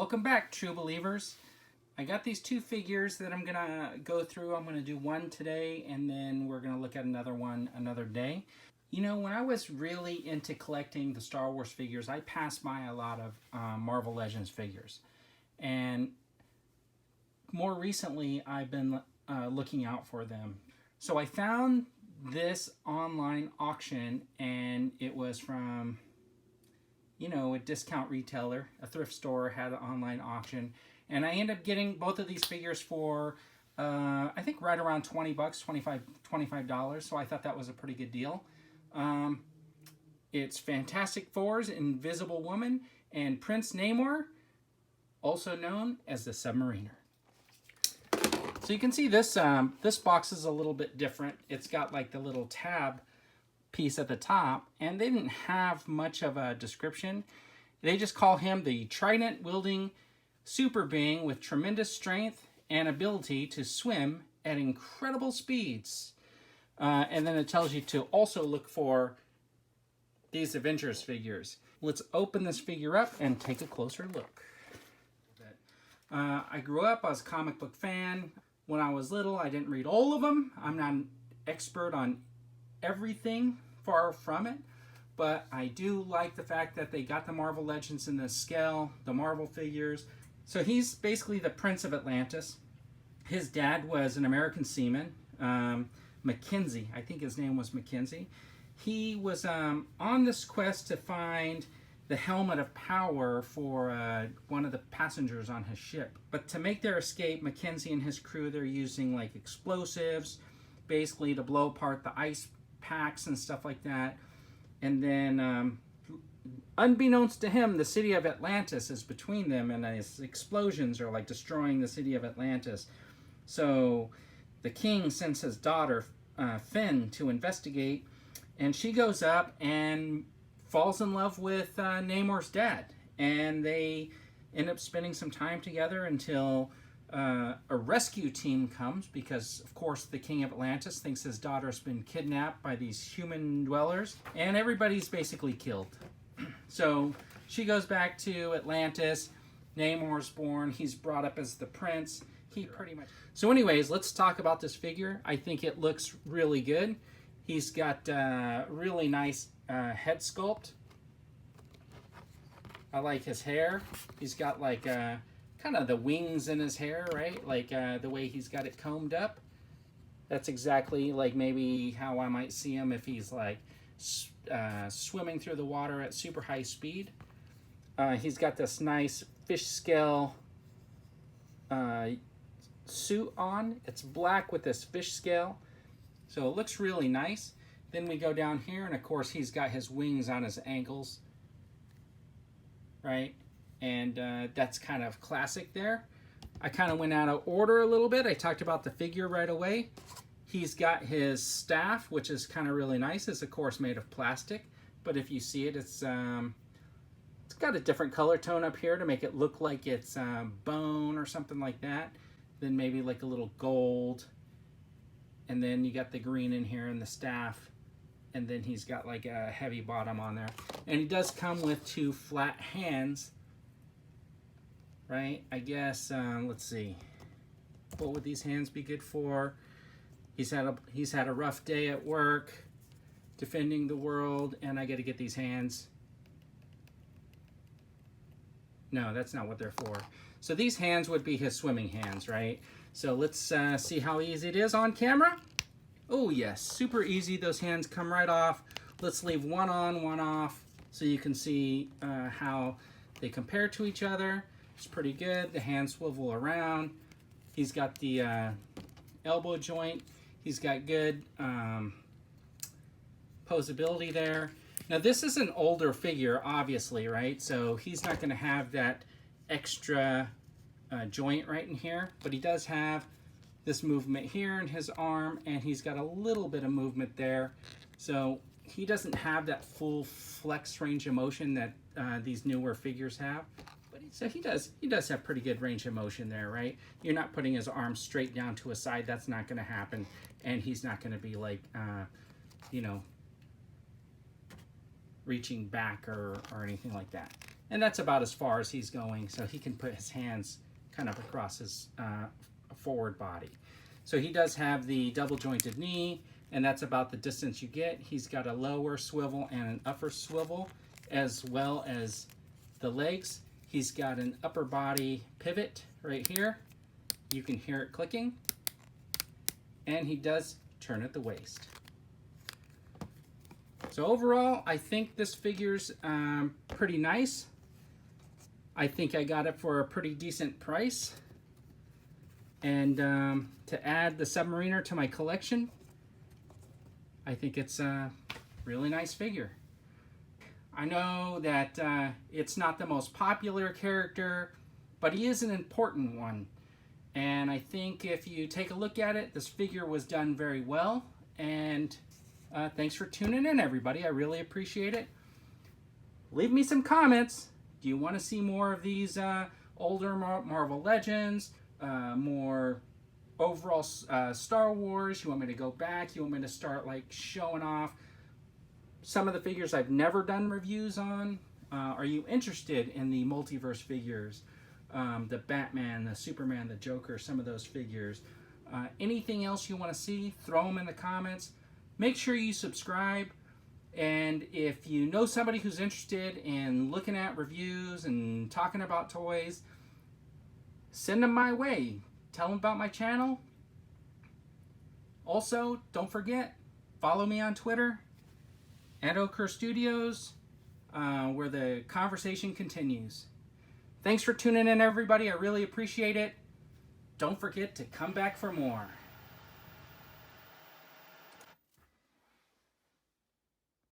Welcome back, true believers. I got these two figures that I'm gonna go through. I'm gonna do one today and then we're gonna look at another one another day. You know, when I was really into collecting the Star Wars figures, I passed by a lot of Marvel Legends figures. And more recently, I've been looking out for them. So I found this online auction, and it was from, you know, a discount retailer. A thrift store had an online auction, and I ended up getting both of these figures for I think right around 20 bucks, $25. So I thought that was a pretty good deal. It's Fantastic Four's Invisible Woman and Prince Namor, also known as the Submariner. So you can see this this box is a little bit different. It's got like the little tab piece at the top, and they didn't have much of a description. They just call him the trident-wielding super being with tremendous strength and ability to swim at incredible speeds. And then it tells you to also look for these Avengers figures. Let's open this figure up and take a closer look. I grew up, I was a comic book fan. When I was little, I didn't read all of them. I'm not an expert on everything, far from it. But I do like the fact that they got the Marvel Legends in this scale, the Marvel figures. So he's basically the Prince of Atlantis. His dad was an American seaman, Mackenzie. I think his name was Mackenzie. He was on this quest to find the helmet of power for one of the passengers on his ship. But to make their escape, Mackenzie and his crew, they're using like explosives, basically to blow apart the ice packs and stuff like that. And then, unbeknownst to him, the city of Atlantis is between them, and these explosions are like destroying the city of Atlantis. So the king sends his daughter, Finn, to investigate, and she goes up and falls in love with Namor's dad, and they end up spending some time together until a rescue team comes, because of course the king of Atlantis thinks his daughter's been kidnapped by these human dwellers, and everybody's basically killed. So she goes back to Atlantis. Namor's born. He's brought up as the prince. He pretty much... So anyways, let's talk about this figure. I think it looks really good. He's got really nice head sculpt. I like his hair. He's got like kind of the wings in his hair, right? Like the way he's got it combed up. That's exactly like maybe how I might see him if he's like swimming through the water at super high speed. He's got this nice fish scale suit on. It's black with this fish scale. So it looks really nice. Then we go down here, and of course he's got his wings on his ankles, right? And that's kind of classic there. I kind of went out of order a little bit. I talked about the figure right away. He's got his staff, which is kind of really nice. It's of course made of plastic, but if you see it, it's got a different color tone up here to make it look like it's bone or something like that. Then maybe like a little gold. And then you got the green in here and the staff. And then he's got like a heavy bottom on there. And he does come with two flat hands, right? I guess, let's see. What would these hands be good for? He's had a rough day at work, defending the world, and I got to get these hands. No, that's not what they're for. So these hands would be his swimming hands, right? So let's see how easy it is on camera. Oh yes, super easy. Those hands come right off. Let's leave one on, one off, so you can see how they compare to each other. It's pretty good. The hands swivel around. He's got the elbow joint. He's got good posability there. Now this is an older figure, obviously, right? So he's not going to have that extra joint right in here, but he does have this movement here in his arm, and he's got a little bit of movement there. So he doesn't have that full flex range of motion that these newer figures have. But so he does have pretty good range of motion there, right? You're not putting his arm straight down to his side. That's not going to happen, and he's not going to be like, you know, reaching back or anything like that. And that's about as far as he's going, so he can put his hands kind of across his forward body. So he does have the double jointed knee, and that's about the distance you get. He's got a lower swivel and an upper swivel, as well as the legs. He's got an upper body pivot right here. You can hear it clicking. And he does turn at the waist. So overall, I think this figure's pretty nice. I think I got it for a pretty decent price. And to add the Submariner to my collection, I think it's a really nice figure. I know that it's not the most popular character, but he is an important one. And I think if you take a look at it, this figure was done very well. And thanks for tuning in, everybody. I really appreciate it. Leave me some comments. Do you want to see more of these older Marvel Legends? More overall Star Wars? You want me to go back? You want me to start like showing off some of the figures I've never done reviews on? Are you interested in the multiverse figures? The Batman, the Superman, the Joker, some of those figures. Anything else you want to see, throw them in the comments. Make sure you subscribe. And if you know somebody who's interested in looking at reviews and talking about toys, send them my way. Tell them about my channel. Also, don't forget, follow me on Twitter at Okur Studios, where the conversation continues. Thanks for tuning in, everybody. I really appreciate it. Don't forget to come back for more.